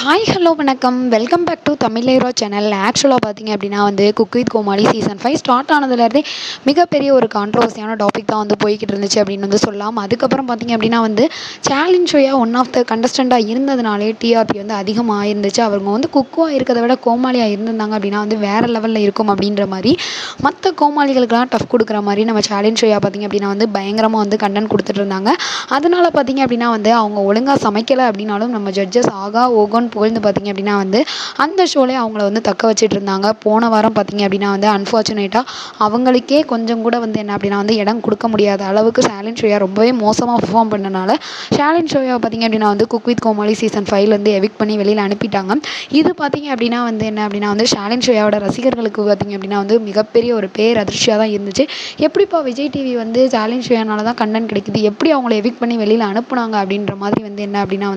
Hi hello வணக்கம் welcome back to Tamil channel. ஆக்சுவலாக பார்த்தீங்க அப்படின்னா cook with Comali season 5 start ஆனதுலேருந்தே மிகப்பெரிய ஒரு கான்ட்ரவர்சியான டாபிக் தான் போய்கிட்டு இருந்துச்சு அப்படின்னு சொல்லலாம். அதுக்கப்புறம் பார்த்தீங்க அப்படின்னா சேலஞ்ச் ஷோயாக ஒன் ஆஃப் த கண்டஸ்டண்ட்டாக இருந்ததுனாலே டிஆர்பி அதிகமாக இருந்துச்சு. அவங்க குக்குவாக இருக்கிறத விட கோமாளியாக இருந்திருந்தாங்க அப்படின்னா வேறு லெவலில் இருக்கும் அப்படின்ற மாதிரி மற்ற கோமாளிகளுக்கெல்லாம் டஃப் கொடுக்குற மாதிரி நம்ம சேலஞ்ச் ஷோயாக பார்த்தீங்க அப்படின்னா பயங்கரமாக கண்டென்ட் கொடுத்துட்டு இருந்தாங்க. அதனால பார்த்தீங்க அப்படின்னா அவங்க ஒழுங்காக சமைக்கலை அப்படின்னாலும் நம்ம ஜட்ஜஸ் ஆகா ஓகோன்னு புகழ்ந்து பார்த்தீங்க அப்படின்னா அந்த ஷோலே அவங்கள தக்க வச்சுட்டு இருந்தாங்க. போன வாரம் பார்த்தீங்க அப்படின்னா அன்ஃபார்ச்சுனேட்டாக அவங்களுக்கே கொஞ்சம் கூட என்ன அப்படின்னா இடம் கொடுக்க முடியாத அளவுக்கு சேலஞ்ச் ஷோயா ரொம்பவே மோசமாக பெர்ஃபார்ம் பண்ணனால சேலஞ்ச் ஷோயா பார்த்தீங்க அப்படின்னா cook with Comali season 5 evict பண்ணி வெளியில் அனுப்பிட்டாங்க. இது பார்த்தீங்க அப்படின்னா என்ன அப்படின்னா சேலஞ்ச் ஷோயோட ரசிகர்களுக்கு பார்த்தீங்க அப்படின்னா மிகப்பெரிய ஒரு பேர் அதிர்ச்சியாக தான் இருந்துச்சு. எப்படிப்பா விஜய் டிவி சேலஞ்ச் ஷோனால தான் கண்டென்ட் கிடைக்குது, எப்படி அவங்கள எவிக்ட் பண்ணி வெளியில் அனுப்புனாங்க அப்படின்ற மாதிரி என்ன அப்படின்னா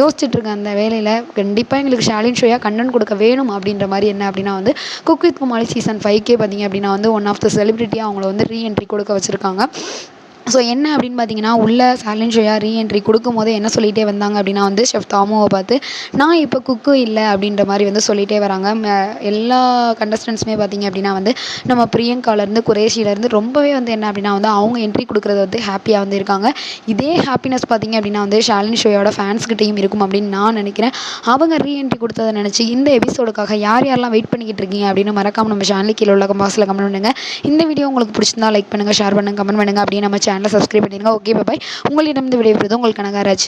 யோசிச்சுட்டு இருக்க அந்த வேலையில் கண்டிப்பாக எங்களுக்கு சேலஞ்ச் ஷோயாக கண்டென்ட் கொடுக்க வேணும் அப்படின்ற மாதிரி என்ன அப்படின்னா குக் வித் கோமாளி சீசன் 5 பார்த்தீங்க அப்படின்னா ஒன் ஆஃப் த செலிபிரிட்டியாக அவங்கள ரீஎன்ட்ரி கொடுக்க வச்சுருக்காங்க. ஸோ என்ன அப்படின்னு பார்த்தீங்கன்னா உள்ள சேலஞ்ச் ஷோயாக ரீஎன்ட்ரி கொடுக்கும் போதே என்ன சொல்லிகிட்டே வந்தாங்க அப்படின்னா ஷெஃப் தாமுவை பார்த்து நான் இப்போ குக்கு இல்லை அப்படின்ற மாதிரி சொல்லிகிட்டே வராங்க. எல்லா கண்டஸ்டன்ஸுமே பார்த்தீங்க அப்படின்னா நம்ம பிரியங்காலேருந்து குரேஷிலேருந்து ரொம்பவே என்ன அப்படின்னா அவங்க என்ட்ரி கொடுக்குறது ஹாப்பியாக இருக்காங்க. இதே ஹாப்பினஸ் பார்த்தீங்க அப்படின்னா சேலஞ்ச் ஷோயோட ஃபேன்ஸ்கிட்டையும் இருக்கும் அப்படின்னு நான் நினைக்கிறேன். அவங்க ரீஎன்ட்ரி கொடுத்ததை நினச்சி இந்த எபிசோடுக்காக யார் யாரெல்லாம் வெயிட் பண்ணிக்கிட்டு இருக்கீங்க அப்படின்னு மறக்காமல் நம்ம சேனலுக்கு கீழே உள்ள பாக்ஸில் கமெண்ட் பண்ணுங்கள். இந்த வீடியோ உங்களுக்கு பிடிச்சிருந்தா லைக் பண்ணுங்கள், ஷேர் பண்ணுங்கள், கமெண்ட் பண்ணுங்கள். அப்படியே நம்ம சேனலை சப்ஸ்கிரைப் பண்ணிடுங்க. Okay bye. உங்களிடம் விடைபெறுவது உங்கள் கனகராஜ்.